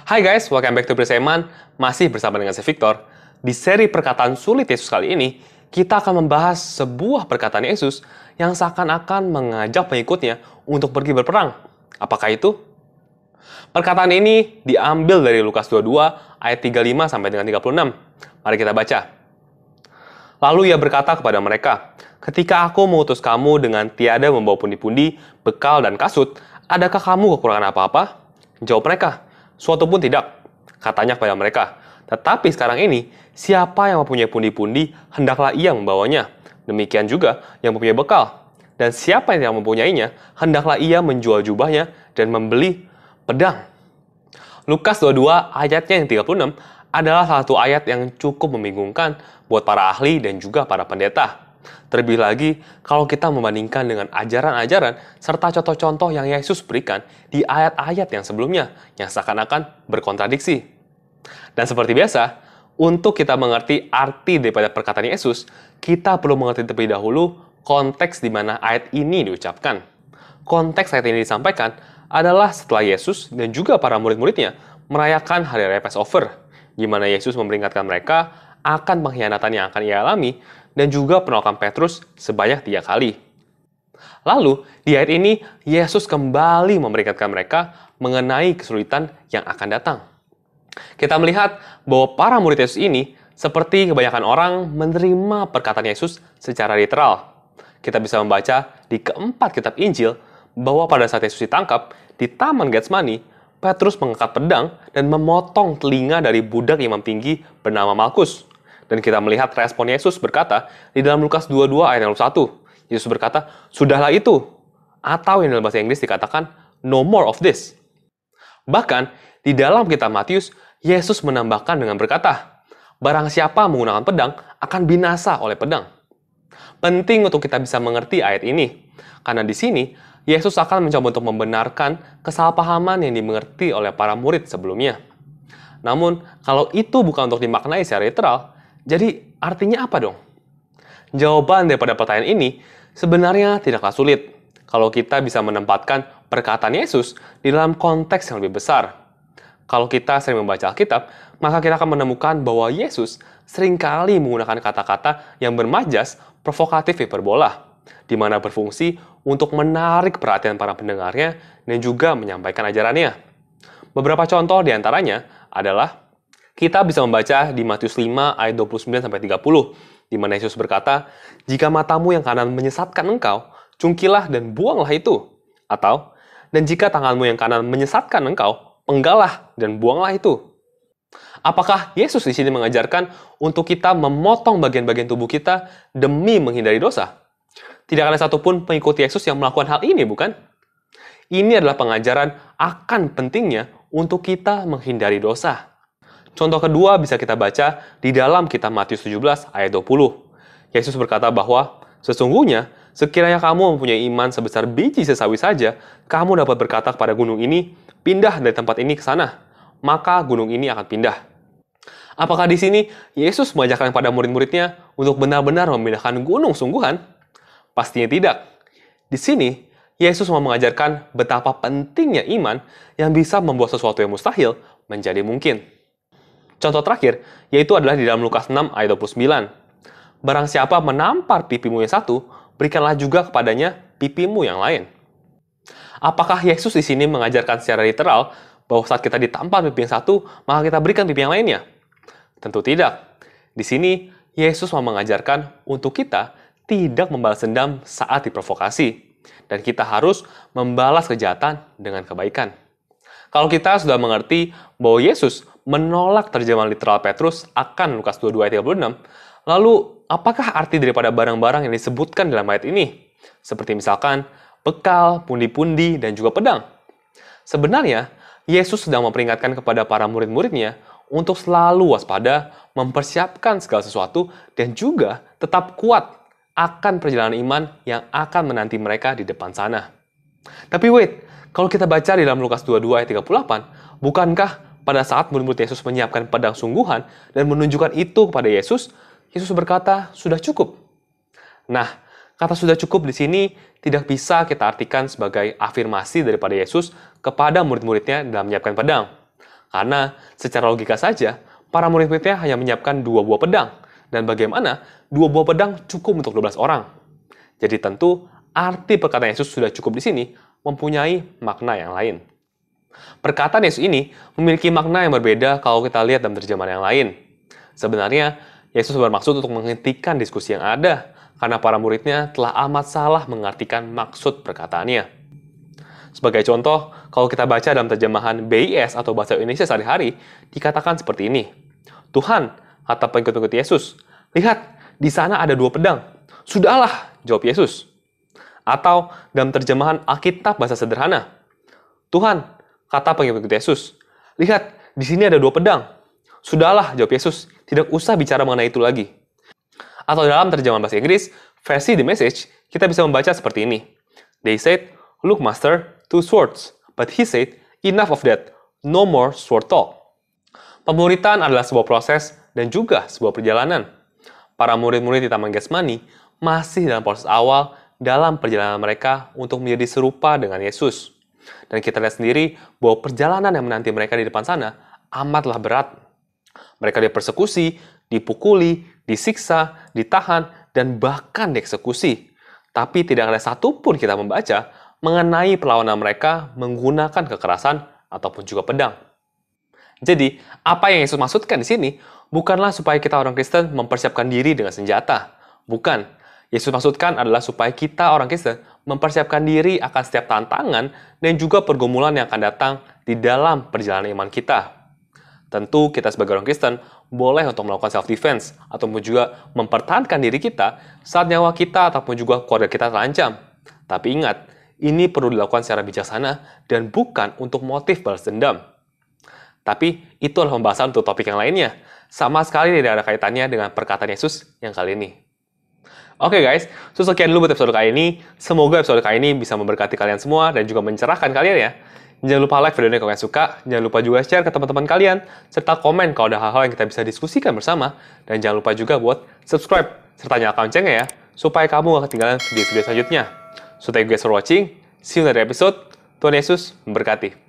Hai guys, welcome back to Priseman. Masih bersama dengan saya Victor. Di seri perkataan sulit Yesus kali ini, kita akan membahas sebuah perkataan Yesus yang seakan-akan mengajak pengikutnya untuk pergi berperang. Apakah itu? Perkataan ini diambil dari Lukas 22 ayat 35 sampai dengan 36. Mari kita baca. Lalu ia berkata kepada mereka, "Ketika aku mengutus kamu dengan tiada membawa pundi-pundi, bekal dan kasut, adakah kamu kekurangan apa-apa?" Jawab mereka, "Suatu pun tidak." Katanya kepada mereka, "Tetapi sekarang ini, siapa yang mempunyai pundi-pundi, hendaklah ia membawanya. Demikian juga yang mempunyai bekal. Dan siapa yang tidak mempunyainya, hendaklah ia menjual jubahnya dan membeli pedang." Lukas 22 ayatnya yang 36 adalah salah satu ayat yang cukup membingungkan buat para ahli dan juga para pendeta. Terlebih lagi, kalau kita membandingkan dengan ajaran-ajaran serta contoh-contoh yang Yesus berikan di ayat-ayat yang sebelumnya, yang seakan-akan berkontradiksi. Dan seperti biasa, untuk kita mengerti arti daripada perkataan Yesus, kita perlu mengerti terlebih dahulu konteks di mana ayat ini diucapkan. Konteks ayat ini disampaikan adalah setelah Yesus dan juga para murid-muridnya merayakan Hari Raya Passover, di mana Yesus memperingatkan mereka akan pengkhianatan yang akan ia alami dan juga penolakan Petrus sebanyak 3 kali. Lalu, di ayat ini, Yesus kembali memperingatkan mereka mengenai kesulitan yang akan datang. Kita melihat bahwa para murid Yesus ini, seperti kebanyakan orang, menerima perkataan Yesus secara literal. Kita bisa membaca di keempat kitab Injil bahwa pada saat Yesus ditangkap di Taman Getsemani, Petrus mengangkat pedang dan memotong telinga dari budak imam tinggi bernama Malkus. Dan kita melihat respon Yesus berkata di dalam Lukas 22 ayat 1. Yesus berkata, "Sudahlah itu." Atau yang dalam bahasa Inggris dikatakan, "No more of this." Bahkan, di dalam kitab Matius, Yesus menambahkan dengan berkata, "Barang siapa menggunakan pedang akan binasa oleh pedang." Penting untuk kita bisa mengerti ayat ini, karena di sini Yesus akan mencoba untuk membenarkan kesalahpahaman yang dimengerti oleh para murid sebelumnya. Namun, kalau itu bukan untuk dimaknai secara literal, jadi artinya apa dong? Jawaban daripada pertanyaan ini sebenarnya tidaklah sulit kalau kita bisa menempatkan perkataan Yesus di dalam konteks yang lebih besar. Kalau kita sering membaca Alkitab, maka kita akan menemukan bahwa Yesus seringkali menggunakan kata-kata yang bermajas, provokatif hiperbola, di mana berfungsi untuk menarik perhatian para pendengarnya dan juga menyampaikan ajarannya. Beberapa contoh diantaranya adalah kita bisa membaca di Matius 5 ayat 29-30, di mana Yesus berkata, "Jika matamu yang kanan menyesatkan engkau, cungkilah dan buanglah itu." Atau, "Dan jika tanganmu yang kanan menyesatkan engkau, penggalah dan buanglah itu." Apakah Yesus di sini mengajarkan untuk kita memotong bagian-bagian tubuh kita demi menghindari dosa? Tidak ada satupun pengikut Yesus yang melakukan hal ini, bukan? Ini adalah pengajaran akan pentingnya untuk kita menghindari dosa. Contoh kedua bisa kita baca di dalam kitab Matius 17 ayat 20. Yesus berkata bahwa, "Sesungguhnya, sekiranya kamu mempunyai iman sebesar biji sesawi saja, kamu dapat berkata kepada gunung ini, 'Pindah dari tempat ini ke sana,' maka gunung ini akan pindah." Apakah di sini Yesus mengajarkan kepada murid-muridnya untuk benar-benar memindahkan gunung sungguhan? Pastinya tidak. Di sini, Yesus mau mengajarkan betapa pentingnya iman yang bisa membuat sesuatu yang mustahil menjadi mungkin. Contoh terakhir, yaitu adalah di dalam Lukas 6 ayat 29. "Barang siapa menampar pipimu yang satu, berikanlah juga kepadanya pipimu yang lain." Apakah Yesus di sini mengajarkan secara literal bahwa saat kita ditampar pipi yang satu, maka kita berikan pipi yang lainnya? Tentu tidak. Di sini, Yesus mau mengajarkan untuk kita tidak membalas dendam saat diprovokasi. Dan kita harus membalas kejahatan dengan kebaikan. Kalau kita sudah mengerti bahwa Yesus menolak terjemahan literal Petrus akan Lukas 22 ayat 36, lalu apakah arti daripada barang-barang yang disebutkan dalam ayat ini? Seperti misalkan bekal, pundi-pundi, dan juga pedang. Sebenarnya, Yesus sedang memperingatkan kepada para murid-muridnya untuk selalu waspada, mempersiapkan segala sesuatu, dan juga tetap kuat akan perjalanan iman yang akan menanti mereka di depan sana. Tapi wait, kalau kita baca di dalam Lukas 22 ayat 38, bukankah pada saat murid-murid Yesus menyiapkan pedang sungguhan dan menunjukkan itu kepada Yesus, Yesus berkata, "Sudah cukup." Nah, kata "sudah cukup" di sini tidak bisa kita artikan sebagai afirmasi daripada Yesus kepada murid-muridnya dalam menyiapkan pedang. Karena secara logika saja, para murid-muridnya hanya menyiapkan 2 buah pedang. Dan bagaimana 2 buah pedang cukup untuk 12 orang? Jadi tentu arti perkataan Yesus sudah cukup di sini mempunyai makna yang lain. Perkataan Yesus ini memiliki makna yang berbeda kalau kita lihat dalam terjemahan yang lain. Sebenarnya, Yesus bermaksud untuk menghentikan diskusi yang ada, karena para muridnya telah amat salah mengartikan maksud perkataannya. Sebagai contoh, kalau kita baca dalam terjemahan BIS atau Bahasa Indonesia sehari-hari, dikatakan seperti ini. Tuhan, kata pengikut-pengikut Yesus, lihat, di sana ada 2 pedang. Sudahlah, jawab Yesus. Atau dalam terjemahan Alkitab Bahasa Sederhana, Tuhan, kata pengikut Yesus, lihat, di sini ada 2 pedang. Sudahlah, jawab Yesus, tidak usah bicara mengenai itu lagi. Atau dalam terjemahan bahasa Inggris, versi The Message, kita bisa membaca seperti ini. They said, look master, 2 swords. But he said, enough of that, no more sword talk. Pemuritan adalah sebuah proses dan juga sebuah perjalanan. Para murid-murid di Taman Getsemani masih dalam proses awal dalam perjalanan mereka untuk menjadi serupa dengan Yesus. Dan kita lihat sendiri bahwa perjalanan yang menanti mereka di depan sana amatlah berat. Mereka dipersekusi, dipukuli, disiksa, ditahan, dan bahkan dieksekusi. Tapi tidak ada satupun kita membaca mengenai perlawanan mereka menggunakan kekerasan ataupun juga pedang. Jadi, apa yang Yesus maksudkan di sini bukanlah supaya kita orang Kristen mempersiapkan diri dengan senjata. Bukan. Yesus maksudkan adalah supaya kita orang Kristen mempersiapkan diri akan setiap tantangan dan juga pergumulan yang akan datang di dalam perjalanan iman kita. Tentu kita sebagai orang Kristen boleh untuk melakukan self-defense ataupun juga mempertahankan diri kita saat nyawa kita ataupun juga keluarga kita terancam. Tapi ingat, ini perlu dilakukan secara bijaksana dan bukan untuk motif balas dendam. Tapi itu adalah pembahasan untuk topik yang lainnya. Sama sekali tidak ada kaitannya dengan perkataan Yesus yang kali ini. Oke guys, sekian dulu buat episode kali ini. Semoga episode kali ini bisa memberkati kalian semua dan juga mencerahkan kalian ya. Jangan lupa like video ini kalau kalian suka. Jangan lupa juga share ke teman-teman kalian. Serta komen kalau ada hal-hal yang kita bisa diskusikan bersama. Dan jangan lupa juga buat subscribe serta nyalakan loncengnya ya. Supaya kamu gak ketinggalan video-video selanjutnya. So thank you guys for watching. See you in the next episode. Tuhan Yesus memberkati.